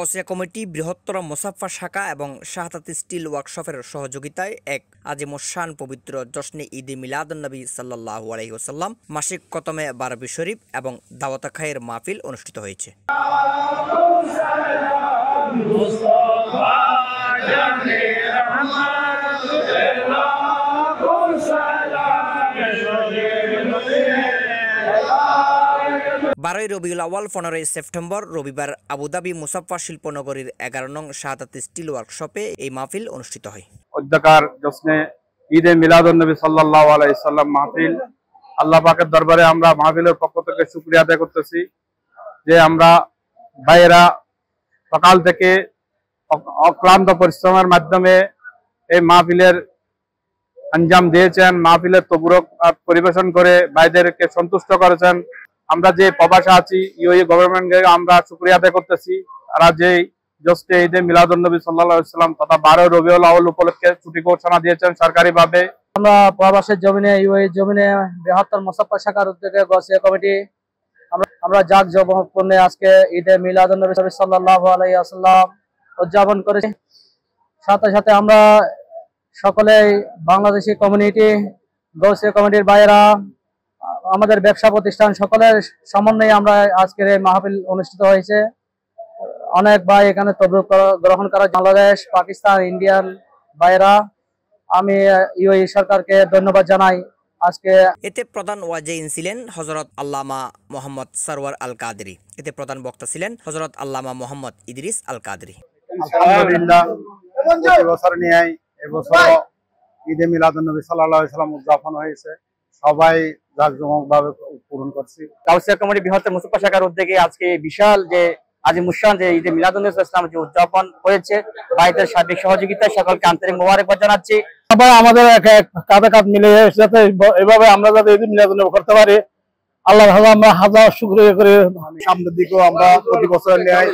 Gausia committee বৃহত্তর মোসাফফা শাখা এবং শাহাদাত স্টিল ওয়ার্কশপের সহযোগিতায় এক আজিমুশান পবিত্র জশ্নে ঈদে মিলাদুন্নবী সাল্লাল্লাহু আলাইহি ওয়াসাল্লাম মাসিক খতমে বারবি শরীফ এবং দাওয়াত খায়ের মাহফিল অনুষ্ঠিত হয়েছে। বারোই রবিউল আউয়াল 15ই সেপ্টেম্বর রবিবার আবুধাবি মুসাফফা শিল্পনগরীর 11 নং শাহাদাত স্টিল ওয়ার্কশপে এই মাহফিল অনুষ্ঠিত হয়। অধ্যকার জশ্নে ঈদে মিলাদুন্নবী সাল্লাল্লাহু আলাইহি ওয়াসাল্লাম মাহফিল, আল্লাহ পাকের দরবারে আমরা মাহফিলের পক্ষ থেকে শুকরিয়া আদায় করতেছি যে আমরা ভাইয়েরা সকাল থেকে অক্লান্ত পরিশ্রমের মাধ্যমে এই মাহফিলের আঞ্জাম দিয়েছেন, মাহফিলের তবুরক পরিবেশন করে ভাইদেরকে সন্তুষ্ট করেছেন। আমরা যে প্রবাসে আছি ইউএই গভর্নমেন্টকে আমরা শুকরিয়া আদায় করতেছি। তারা যে জশ্নে ঈদে মিলাদুন্নবী সাল্লাল্লাহু আলাইহি ওয়াসাল্লাম তথা 12 রবিউল আউয়াল উপলক্ষে ছুটি ঘোষণা দিয়েছেন সরকারিভাবে। আমরা প্রবাসের জমিনে ইউএই জমিনে বৃহত্তর মোসাফফা শাখার উদ্যোগে গাউসিয়া কমিটি আমরা জাঁকজমকপূর্ণে আজকে ঈদে মিলাদুন্নবী সাল্লাল্লাহু আলাইহি ওয়াসাল্লাম উদযাপন করেছি। সাথে সাথে আমরা সকলেই বাংলাদেশি কমিউনিটি, গাউসিয়া কমিটির ভাইয়েরা, আমাদের ব্যবসা প্রতিষ্ঠান সকলের সমন্বয়ে আমরা আজকের এই মাহফিল অনুষ্ঠিত হয়েছে। অনেক ভাই এখানে তবরুক গ্রহণ করা, বাংলাদেশ, পাকিস্তান, ইন্ডিয়ান ভাইয়েরা, আমি ইউএই সরকারকে ধন্যবাদ জানাই। আজকে এতে প্রধান ওয়াজেইন ছিলেন হযরত আল্লামা মোহাম্মদ সরওয়ার আল কাদরি। এতে প্রধান বক্তা ছিলেন হযরত আল্লামা মোহাম্মদ ইদ্রিস আল কাদরি। আলহামদুলিল্লাহ, প্রতি বছর নিয়ে এবছর ঈদে মিলাদুন্নবী সাল্লাল্লাহু আলাইহি ওয়াসাল্লাম উদযাপন হয়েছে। সবাই জাঁকজমকভাবে পূরণ করছি। গাউসিয়া কমিটি বৃহত্তর মুসাফফা শাখার উদ্যোগে আজকে বিশাল যে আজিমুশান যে ঈদে মিলাদুন্নবী ইসলাম যে উদযাপন হয়েছে, ভাইদের সার্বিক সহযোগিতায় সকলকে আন্তরিক মোবারকবাদ জানাচ্ছি। সবাই আমাদের কাঁধে কাঁধ মিলে যাতে এভাবে আমরা যাতে ঈদে মিলাদুন্নবী করতে পারি, আল্লাহর আমরা হাজার শুকরিয়া করে সামনের দিকেও আমরা প্রতি বছর নেই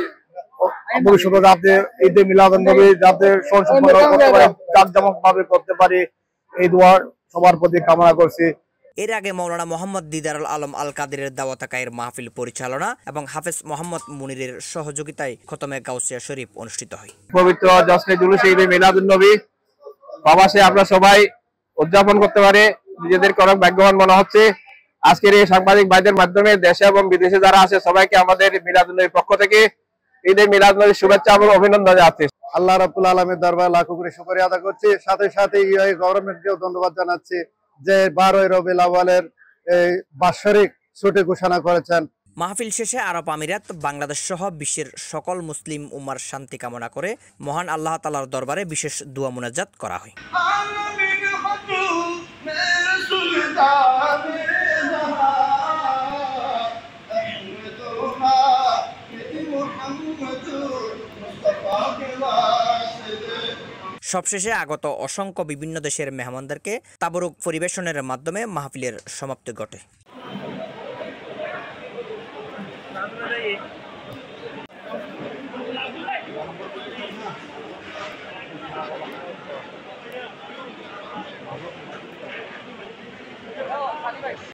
ভবিষ্যতে যাতে ঈদে মিলাদুন্নবী যাতে সম্পন্ন করতে পারি, জাঁকজমকভাবে করতে পারি, এই দোয়া সবার প্রতি কামনা করছি। এর আগে মাওলানা মোহাম্মদ দিদারুল আলম আল কাদেরের দাওয়াত খায়ের মাহফিল পরিচালনা এবং হাফেজ মোহাম্মদ মুনিরের সহযোগিতায় খতমে গাউসিয়া শরীফ অনুষ্ঠিত হয়। পবিত্র জশ্নে জুলুসে ঈদে মিলাদুন্নবী প্রবাসে আমরা সবাই উদযাপন করতে পারে নিজেদেরকে অনেক ভাগ্যবান মনে হচ্ছে। আজকের এই সাংবাদিক ভাইদের মাধ্যমে দেশে এবং বিদেশে যারা আছে সবাইকে আমাদের মিলাদুন্নবীর পক্ষ থেকে ঈদে মিলাদুন্নবীর শুভেচ্ছা এবং অভিনন্দন জানাচ্ছি। আল্লাহ রাব্বুল আলামিনের দরবারে লাখো কোটি শুকরিয়া আদায় করছি। সাথে সাথে ইউএই গভর্নমেন্টকেও ধন্যবাদ জানাচ্ছি যে 12 রবিউল আউয়ালের এই বাৎসরিক ছুটি ঘোষণা করেছেন। মাহফিল শেষে আরব আমিরাত, বাংলাদেশ সহ বিশ্বের সকল মুসলিম উম্মার শান্তি কামনা করে মহান আল্লাহ তাআলার দরবারে বিশেষ দোয়া মুনাজাত করা হয়। সবশেষে আগত অসংখ্য বিভিন্ন দেশের মেহমানদেরকে তাবরুক পরিবেশনের মাধ্যমে মাহফিলের সমাপ্তি ঘটে।